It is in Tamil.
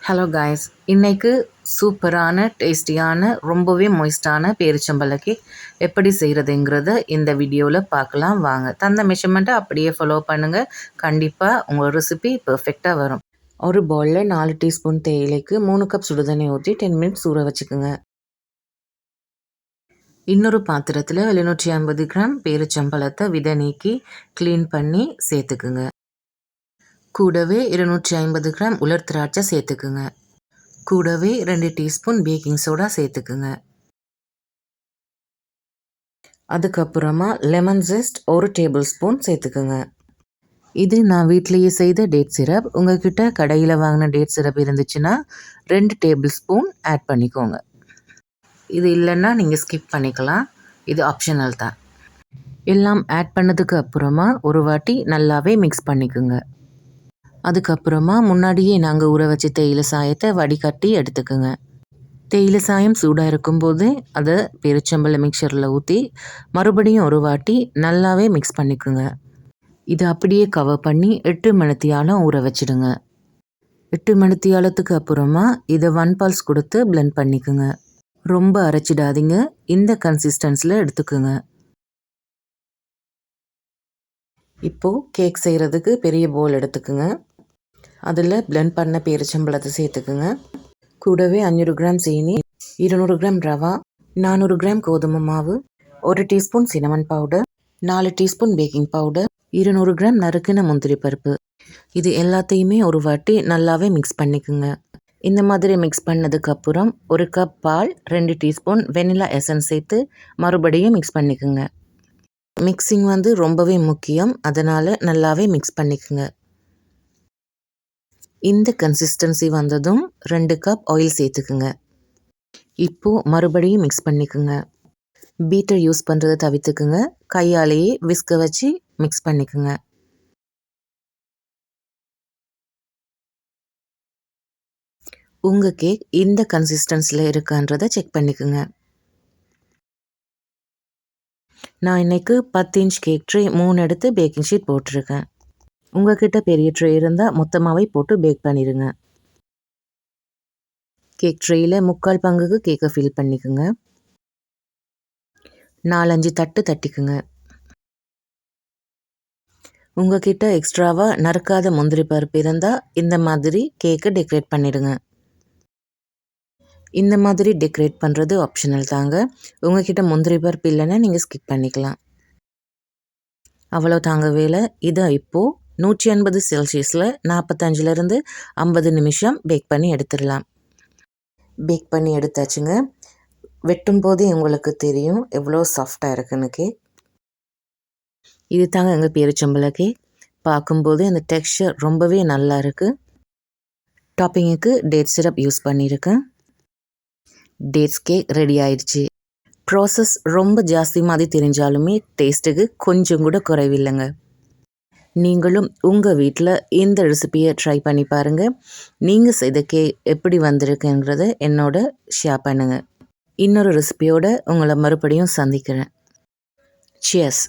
ஹலோ காய்ஸ், இன்றைக்கு சூப்பரான டேஸ்டியான ரொம்பவே மொய்ஸ்டான பேரிச்சம்பழ கேக் எப்படி செய்கிறதுங்கிறத இந்த வீடியோவில் பார்க்கலாம் வாங்க. தந்த மெஷர்மெண்ட்டை அப்படியே ஃபாலோ பண்ணுங்கள். கண்டிப்பாக உங்கள் ரெசிபி பெர்ஃபெக்டாக வரும். ஒரு பவுலில் 4 டீஸ்பூன் தேயிலைக்கு 3 கப் சுடுதண்ணி ஊற்றி 10 மினிட்ஸ் ஊற வச்சுக்கோங்க. இன்னொரு பாத்திரத்தில் 750 கிராம் பேரிச்சம்பழத்தை விதை நீக்கி க்ளீன் பண்ணி சேர்த்துக்குங்க. கூடவே 250 கிராம் உலர் திராட்சை சேர்த்துக்குங்க. கூடவே 2 டீஸ்பூன் பேக்கிங் சோடா சேர்த்துக்குங்க. அதுக்கப்புறமா லெமன் ஜெஸ்ட் 1 டேபிள் ஸ்பூன் சேர்த்துக்குங்க. இது நான் வீட்டிலேயே செய்த டேட் சிரப். உங்ககிட்ட கடையில் வாங்கின டேட் சிரப் இருந்துச்சுன்னா 2 டேபிள் ஸ்பூன் ஆட் பண்ணிக்கோங்க. இது இல்லைன்னா நீங்கள் ஸ்கிப் பண்ணிக்கலாம். இது ஆப்ஷனல் தான். எல்லாம் ஆட் பண்ணதுக்கு அப்புறமா ஒரு வாட்டி நல்லாவே மிக்ஸ் பண்ணிக்கோங்க. அதுக்கப்புறமா முன்னாடியே நாங்கள் ஊற வச்ச தேயிலை சாயத்தை வடிகட்டி எடுத்துக்கோங்க. தேயிலை சாயம் சூடாக இருக்கும்போது அதை பேரிச்சம்பழ மிக்சரில் ஊற்றி மறுபடியும் ஒரு வாட்டி நல்லாவே மிக்ஸ் பண்ணிக்கோங்க. இதை அப்படியே கவர் பண்ணி 8 மணித்தியாலம் ஊற வச்சிடுங்க. 8 மணித்தியாலத்துக்கு அப்புறமா இதை 1 பல்ஸ் கொடுத்து பிளெண்ட் பண்ணிக்கோங்க. ரொம்ப அரைச்சிடாதீங்க, இந்த கன்சிஸ்டன்ஸில் எடுத்துக்கோங்க. இப்போது கேக் செய்கிறதுக்கு பெரிய பவுல் எடுத்துக்கோங்க. அதில் பிளெண்ட் பண்ண பேரிச்சம்பழத்தை சேர்த்துக்குங்க. கூடவே 500 கிராம் சீனி, 200 கிராம் ரவா, 400 கிராம் கோதுமை மாவு, 1 teaspoon cinnamon powder, 4 teaspoon baking powder, 200 gram நறுக்கின முந்திரி பருப்பு. இது எல்லாத்தையுமே ஒரு வாட்டி நல்லாவே மிக்ஸ் பண்ணிக்கோங்க. இந்த மாதிரி மிக்ஸ் பண்ணதுக்கப்புறம் 1 கப் பால், 2 டீஸ்பூன் வெனிலா எசன்ஸ் சேர்த்து மறுபடியும் மிக்ஸ் பண்ணிக்கோங்க. மிக்சிங் ரொம்பவே முக்கியம், அதனால் நல்லாவே மிக்ஸ் பண்ணிக்கோங்க. இந்த கன்சிஸ்டன்சி வந்ததும் 2 கப் ஆயில் சேர்த்துக்குங்க. இப்போது மறுபடியும் மிக்ஸ் பண்ணிக்கோங்க. பீட்டர் யூஸ் பண்ணுறதை தவிர்த்துக்குங்க. கையாலேயே விஸ்க வச்சு மிக்ஸ் பண்ணிக்கோங்க. உங்கள் கேக் இந்த கன்சிஸ்டன்சியில் இருக்கான்றதை செக் பண்ணிக்கோங்க. நான் இன்றைக்கு 10 இன்ச் கேக் ட்ரே 3 எடுத்து பேக்கிங் ஷீட் போட்டிருக்கேன். உங்கள்கிட்ட பெரிய ட்ரே இருந்தால் மொத்தமாகவே போட்டு பேக் பண்ணிடுங்க. கேக் ட்ரேயில் 3/4 பங்குக்கு கேக்கை ஃபில் பண்ணிக்கோங்க. 4-5 தட்டு தட்டிக்குங்க. உங்கள்கிட்ட எக்ஸ்ட்ராவாக நறுக்காத முந்திரி பருப்பு இருந்தால் இந்த மாதிரி கேக்கை டெக்கரேட் பண்ணிடுங்க. இந்த மாதிரி டெக்கரேட் பண்ணுறது ஆப்ஷனல் தாங்க. உங்கள்கிட்ட முந்திரி பருப்பு இல்லைன்னா நீங்கள் ஸ்கிப் பண்ணிக்கலாம். அவ்வளோ தாங்க வேலை. இதை இப்போது 180 செல்சியஸில் 45லேருந்து 50 நிமிஷம் பேக் பண்ணி எடுத்துடலாம். பேக் பண்ணி எடுத்தாச்சுங்க. வெட்டும் போதே உங்களுக்கு தெரியும் எவ்வளோ சாஃப்டாக இருக்குன்னு கேக். இது தாங்க எங்கள் பேரிச்சம்பழ கேக். பார்க்கும்போது அந்த டெக்ஸ்சர் ரொம்பவே நல்லா இருக்குது. டாப்பிங்குக்கு டேட் சிரப் யூஸ் பண்ணியிருக்கேன். டேட்ஸ் கேக் ரெடி ஆயிடுச்சு. ப்ராசஸ் ரொம்ப ஜாஸ்தி மாதிரி தெரிஞ்சாலுமே டேஸ்ட்டுக்கு கொஞ்சம் கூட குறைவில்லைங்க. நீங்களும் உங்கள் வீட்டில் இந்த ரெசிபியை ட்ரை பண்ணி பாருங்கள். நீங்கள் செய்த கேக் எப்படி வந்திருக்குங்கிறத என்னோட ஷேர் பண்ணுங்கள். இன்னொரு ரெசிபியோடு உங்களை மறுபடியும் சந்திக்கிறேன். சியர்ஸ்.